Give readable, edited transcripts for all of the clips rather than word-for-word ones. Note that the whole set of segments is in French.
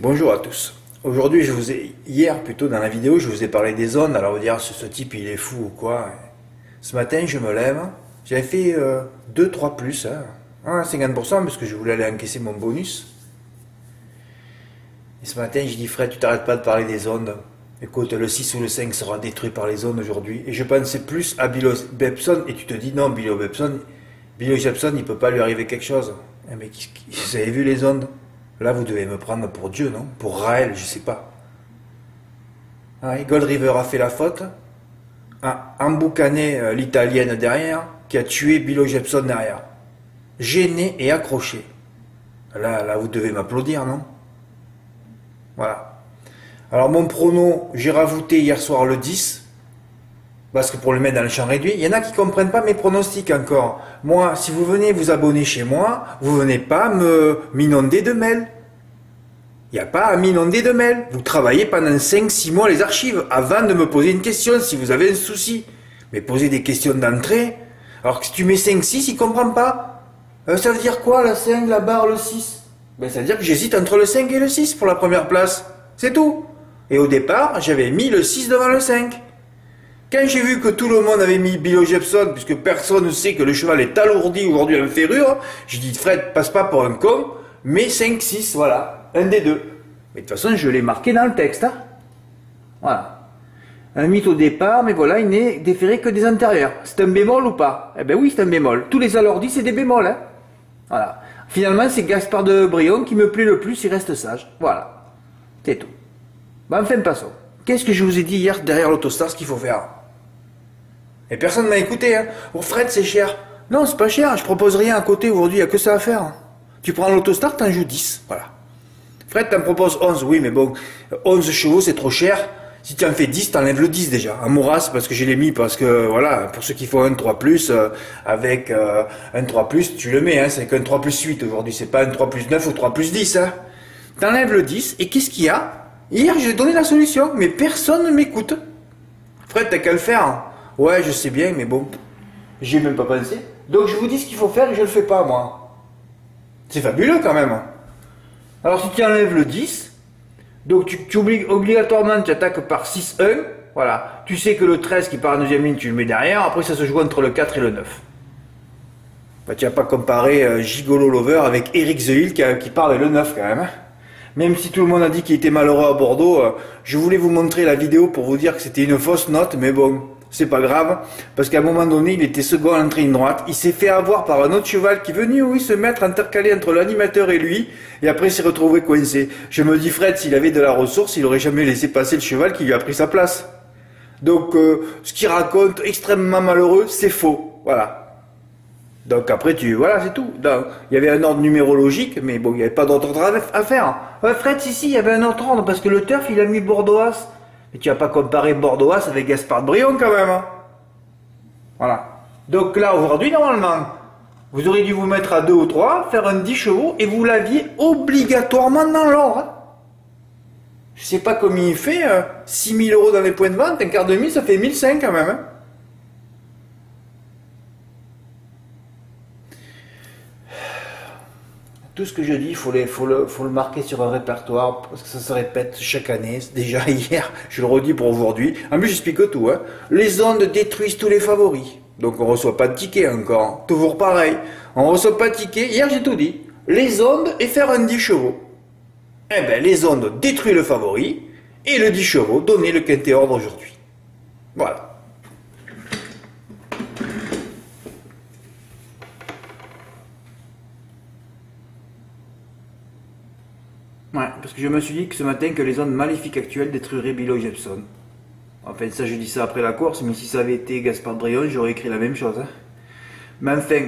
Bonjour à tous. Aujourd'hui, hier plutôt dans la vidéo, je vous ai parlé des ondes. Alors vous dire, ce type il est fou ou quoi. Ce matin, je me lève, j'avais fait 2-3 plus, hein, 50% parce que je voulais aller encaisser mon bonus. Et ce matin, j'ai dit Fred, tu t'arrêtes pas de parler des ondes. Écoute, le 6 ou le 5 sera détruit par les ondes aujourd'hui. Et je pensais plus à Bill Bepson, et tu te dis non, Bill Bepson, il peut pas lui arriver quelque chose. Mais vous avez vu les ondes? Là, vous devez me prendre pour Dieu, non? Pour Raël, je sais pas. Ah, et Gold River a fait la faute, a emboucané l'italienne derrière, qui a tué Bill Jepson derrière. Gêné et accroché. Là, vous devez m'applaudir, non? Voilà. Alors, mon prono, j'ai rajouté hier soir le 10, parce que pour le mettre dans le champ réduit, il y en a qui ne comprennent pas mes pronostics encore. Moi, si vous venez vous abonner chez moi, vous venez pas m'inonder de mails. Il n'y a pas à m'inonder de mails. Vous travaillez pendant 5-6 mois les archives avant de me poser une question si vous avez un souci. Mais poser des questions d'entrée, alors que si tu mets 5-6, il ne comprend pas. Ça veut dire quoi la 5, la barre, le 6? Ça veut dire que j'hésite entre le 5 et le 6 pour la première place. C'est tout. Et au départ, j'avais mis le 6 devant le 5. Quand j'ai vu que tout le monde avait mis Bill Jepson, puisque personne ne sait que le cheval est alourdi aujourd'hui en ferrure, j'ai dit Fred, passe pas pour un con, mais 5-6, voilà, un des deux. Mais de toute façon, je l'ai marqué dans le texte. Hein. Voilà. Un mythe au départ, mais voilà, il n'est déféré que des antérieurs. C'est un bémol ou pas? Eh ben oui, c'est un bémol. Tous les alourdis, c'est des bémols. Hein. Voilà. Finalement, c'est Gaspard de Brion qui me plaît le plus, il reste sage. Voilà. C'est tout. Enfin, passons. Qu'est-ce que je vous ai dit hier derrière l'Autostar, ce qu'il faut faire? Et personne ne m'a écouté. Hein. Oh Fred, c'est cher. Non, c'est pas cher. Je propose rien à côté aujourd'hui. Il n'y a que ça à faire. Tu prends l'Autostar, t'en joues 10. Voilà. Fred, t'en proposes 11. Oui, mais bon, 11 chevaux, c'est trop cher. Si tu en fais 10, t'enlèves le 10 déjà. En Mouras, parce que je l'ai mis, parce que, voilà, pour ceux qui font un 3+, avec un 3+, tu le mets. Hein, c'est qu'un 3+8 aujourd'hui. C'est pas un 3+9 ou 3+10. Hein. T'enlèves le 10. Et qu'est-ce qu'il y a? Hier, j'ai donné la solution, mais personne ne m'écoute. Fred, t'as qu'à le faire. Ouais, je sais bien, mais bon, j'y ai même pas pensé. Donc je vous dis ce qu'il faut faire et je le fais pas, moi. C'est fabuleux quand même. Alors si tu enlèves le 10, donc tu oublies obligatoirement, tu attaques par 6-1. Voilà. Tu sais que le 13 qui part en deuxième ligne, tu le mets derrière. Après, ça se joue entre le 4 et le 9. Tu vas pas comparer Gigolo Lover avec Eric The Hill qui part le 9 quand même. Hein. Même si tout le monde a dit qu'il était malheureux à Bordeaux, je voulais vous montrer la vidéo pour vous dire que c'était une fausse note, mais bon, c'est pas grave, parce qu'à un moment donné, il était second à l'entrée ligne droite, il s'est fait avoir par un autre cheval qui est venu, oui, se mettre intercalé entre l'animateur et lui, et après il s'est retrouvé coincé. Je me dis, Fred, s'il avait de la ressource, il aurait jamais laissé passer le cheval qui lui a pris sa place. Donc, ce qu'il raconte, extrêmement malheureux, c'est faux, voilà. Donc après, voilà, c'est tout. Donc, il y avait un ordre numérologique, mais bon, il n'y avait pas d'autre ordre à faire. Ouais, Fred, si, il y avait un autre ordre, parce que le turf, il a mis Bordeaux-As. Mais tu vas pas comparer Bordeaux-As avec Gaspard de Brion, quand même. Hein. Voilà. Donc là, aujourd'hui, normalement, vous auriez dû vous mettre à 2 ou 3, faire un 10 chevaux, et vous l'aviez obligatoirement dans l'ordre. Hein. Je sais pas combien il fait, 6 000 € dans les points de vente, un quart de mille, ça fait 1 500 quand même. Hein. Tout ce que je dis, il faut le marquer sur un répertoire, parce que ça se répète chaque année. Déjà hier, je le redis pour aujourd'hui. En plus, j'explique tout. Hein. Les ondes détruisent tous les favoris. Donc on ne reçoit pas de ticket encore. Toujours pareil. On ne reçoit pas de ticket. Hier, j'ai tout dit. Les ondes et faire un 10 chevaux. Eh bien, les ondes détruisent le favori, et le 10 chevaux, donner le quintet ordre aujourd'hui. Voilà. Ouais, parce que je me suis dit que ce matin que les ondes maléfiques actuelles détruiraient Bill Jepson. Enfin, ça je dis ça après la course, mais si ça avait été Gaspard Brion, j'aurais écrit la même chose. Hein. Mais enfin,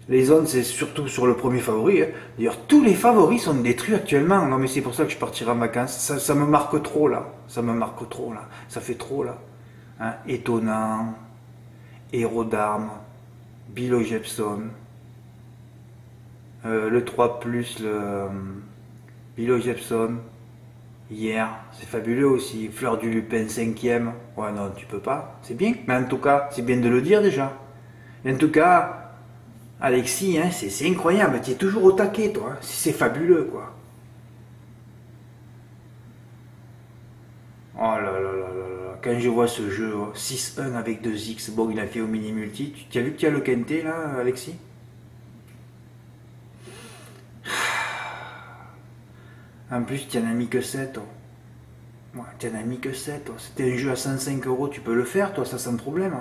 les ondes c'est surtout sur le premier favori. Hein. D'ailleurs, tous les favoris sont détruits actuellement. Non mais c'est pour ça que je partirai en vacances. Ça me marque trop là. Ça me marque trop là. Ça fait trop là. Hein. Étonnant, Héros d'armes, Bill Jepson, le 3+, Bill Jepson, hier, c'est fabuleux aussi. Fleur du Lupin 5e. Ouais, non, tu peux pas. C'est bien. Mais en tout cas, c'est bien de le dire déjà. Et en tout cas, Alexis, hein, c'est incroyable. Tu es toujours au taquet, toi. Hein. C'est fabuleux, quoi. Oh là là là là là. Quand je vois ce jeu, 6-1 avec 2x, bon, il a fait au mini-multi. Tu as vu qu'il y a le quintet là, Alexis? En plus, tu n'en as mis que 7. Ouais, tu n'en as mis que 7. C'était un jeu à 105 euros, tu peux le faire, toi, ça sans problème.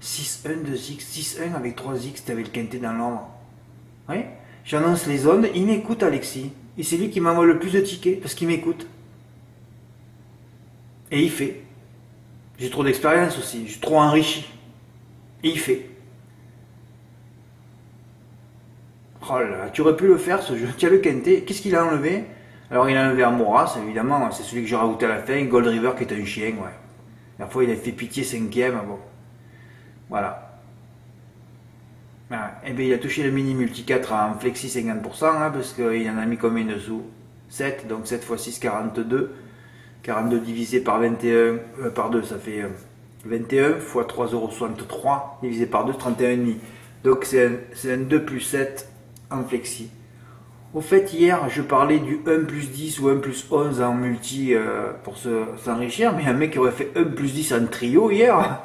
6-1, 2x, 6-1 avec 3x, tu avais le quintet dans l'ombre. Oui, j'annonce les zones, il m'écoute, Alexis. Et c'est lui qui m'envoie le plus de tickets, parce qu'il m'écoute. Et il fait. J'ai trop d'expérience aussi, je suis trop enrichi. Et il fait. Oh là là, tu aurais pu le faire ce jeu. Tiens, le quintet, qu'est-ce qu'il a enlevé? Alors il a enlevé Amoras, évidemment, c'est celui que j'ai rajouté à la fin. Gold River qui est un chien, ouais. La fois il a fait pitié 5ème, bon. Voilà. Ah, et bien il a touché le mini multi 4 en flexi 50%, hein, parce qu'il en a mis combien de sous? 7, donc 7 x 6, 42. 42 divisé par 21, par 2, ça fait 21 x 3,63 € divisé par 2, 31,5. Donc c'est un 2 plus 7 en flexi. Au fait, hier, je parlais du 1 plus 10 ou 1 plus 11 en multi pour s'enrichir, mais un mec qui aurait fait 1 plus 10 en trio hier,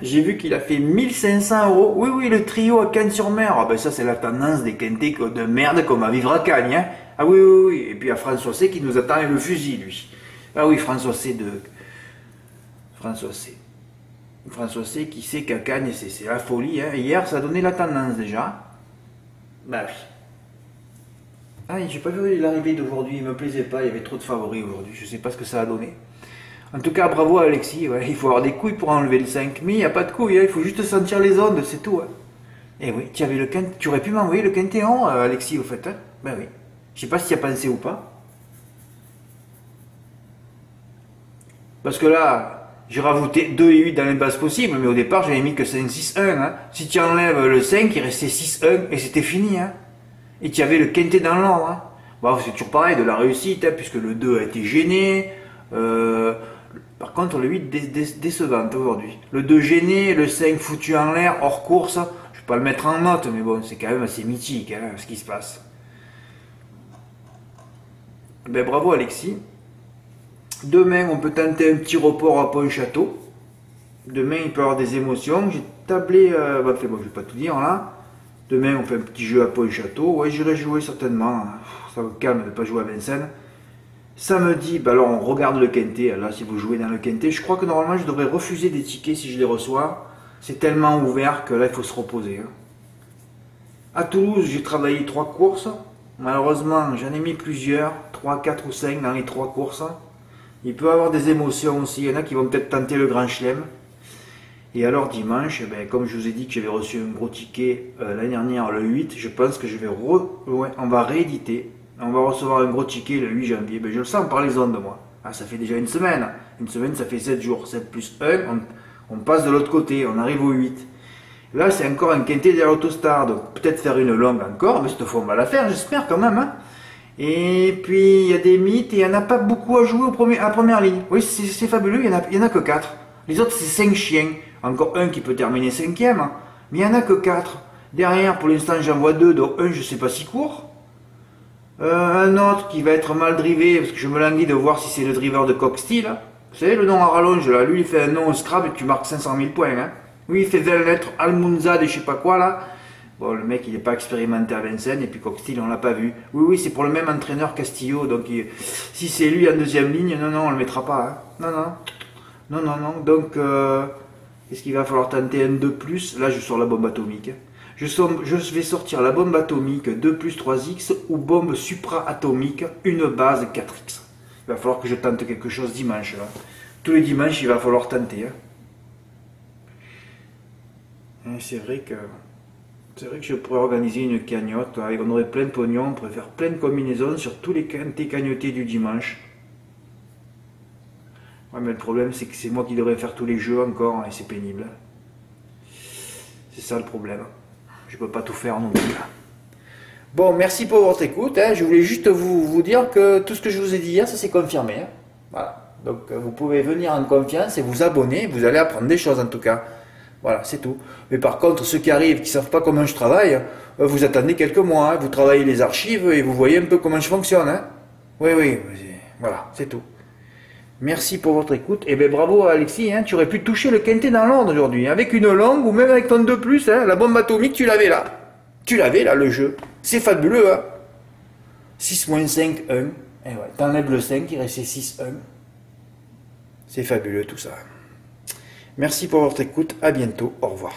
j'ai vu qu'il a fait 1500 €. Oui, oui, le trio à Cannes-sur-Mer. Ah ben ça, c'est la tendance des quintés de merde qu'on va vivre à Cannes. Hein. Ah oui, oui, oui. Et puis il y a François C qui nous attend avec le fusil, lui. Ah oui, François C de... François C. François C qui sait qu'à Cannes, c'est la folie. Hein. Hier, ça a donné la tendance déjà. Bah oui. Ah, j'ai pas vu l'arrivée d'aujourd'hui, il me plaisait pas, il y avait trop de favoris aujourd'hui, je sais pas ce que ça a donné. En tout cas, bravo à Alexis, ouais, il faut avoir des couilles pour enlever le 5, mais il n'y a pas de couilles, hein, il faut juste sentir les ondes, c'est tout. Hein. Et oui, tu aurais pu m'envoyer le quintéon, Alexis, au fait. Hein. Ben oui, je sais pas si tu y as pensé ou pas. Parce que là, j'ai rajouté 2 et 8 dans les bases possibles, mais au départ, j'avais mis que 5, 6, 1. Hein. Si tu enlèves le 5, il restait 6, 1, et c'était fini. Hein. Et tu avais le quintet dans l'ordre. Hein. Bon, c'est toujours pareil, de la réussite, hein, puisque le 2 a été gêné. Par contre, le 8 décevant aujourd'hui. Le 2 gêné, le 5 foutu en l'air, hors course. Je ne vais pas le mettre en note, mais bon, c'est quand même assez mythique hein, ce qui se passe. Ben, bravo Alexis. Demain, on peut tenter un petit report à Pont-Château. Demain, il peut y avoir des émotions. J'ai tablé. Bon, je ne vais pas tout dire là. Demain, on fait un petit jeu à Pont-Château. Ouais, j'irai jouer certainement. Ça me calme de ne pas jouer à Vincennes. Samedi, bah alors on regarde le quintet. Là, si vous jouez dans le quintet, je crois que normalement, je devrais refuser des tickets si je les reçois. C'est tellement ouvert que là, il faut se reposer. Hein. À Toulouse, j'ai travaillé 3 courses. Malheureusement, j'en ai mis plusieurs. 3, 4 ou 5 dans les 3 courses. Il peut y avoir des émotions aussi. Il y en a qui vont peut-être tenter le Grand Chelem. Et alors dimanche, ben, comme je vous ai dit que j'avais reçu un gros ticket l'année dernière, le 8, je pense que je vais on va rééditer. On va recevoir un gros ticket le 8 janvier. Ben, je le sens par les ondes, moi. Ah, ça fait déjà une semaine. Une semaine, ça fait 7 jours. 7 plus 1, on passe de l'autre côté. On arrive au 8. Là, c'est encore un quintet derrière l'Autostar. Donc peut-être faire une longue encore. Mais cette fois, on va la faire, j'espère quand même. Hein. Et puis, il y a des mythes et il n'y en a pas beaucoup à jouer à la première ligne. Oui, c'est fabuleux. Il n'y en a que 4. Les autres, c'est 5 chiens. Encore un qui peut terminer 5ème, mais il n'y en a que 4. Derrière, pour l'instant, j'en vois 2, dont un, je ne sais pas si court. Un autre qui va être mal drivé, parce que je me languis de voir si c'est le driver de Coxty, là. Vous savez, le nom à rallonge, là. Lui, il fait un nom au Scrabble et tu marques 500 000 points. Hein. Lui, il fait 20 lettres, Almunza de je sais pas quoi, là. Bon, le mec, il n'est pas expérimenté à Vincennes, et puis Coxty, on ne l'a pas vu. Oui, oui, c'est pour le même entraîneur Castillo, donc si c'est lui en deuxième ligne, non, non, on ne le mettra pas. Hein. Non, non. Non, non, non. Donc... est-ce qu'il va falloir tenter un 2 plus? Là, je sors la bombe atomique. Je vais sortir la bombe atomique 2 plus 3x ou bombe supra-atomique, une base 4x. Il va falloir que je tente quelque chose dimanche. Là. Tous les dimanches, il va falloir tenter. Hein. C'est vrai que je pourrais organiser une cagnotte. On aurait plein de pognon, on pourrait faire plein de combinaisons sur tous les quintés cagnotés du dimanche. Ouais, mais le problème, c'est que c'est moi qui devrais faire tous les jeux encore, et c'est pénible. C'est ça le problème. Je peux pas tout faire non plus. Bon, merci pour votre écoute. Hein. Je voulais juste vous dire que tout ce que je vous ai dit hier, ça s'est confirmé. Hein. Voilà. Donc, vous pouvez venir en confiance et vous abonner. Vous allez apprendre des choses en tout cas. Voilà, c'est tout. Mais par contre, ceux qui arrivent, qui ne savent pas comment je travaille, vous attendez quelques mois. Hein. Vous travaillez les archives et vous voyez un peu comment je fonctionne. Hein. Oui, oui. Voilà, c'est tout. Merci pour votre écoute. Et ben bravo Alexis, hein, tu aurais pu toucher le quintet dans l'ordre aujourd'hui. Avec une langue ou même avec ton 2+, hein, la bombe atomique, tu l'avais là. Tu l'avais là, le jeu. C'est fabuleux, hein. 6 moins 5, 1. Et ouais, t'enlèves le 5, il restait 6, 1. C'est fabuleux tout ça. Merci pour votre écoute, à bientôt, au revoir.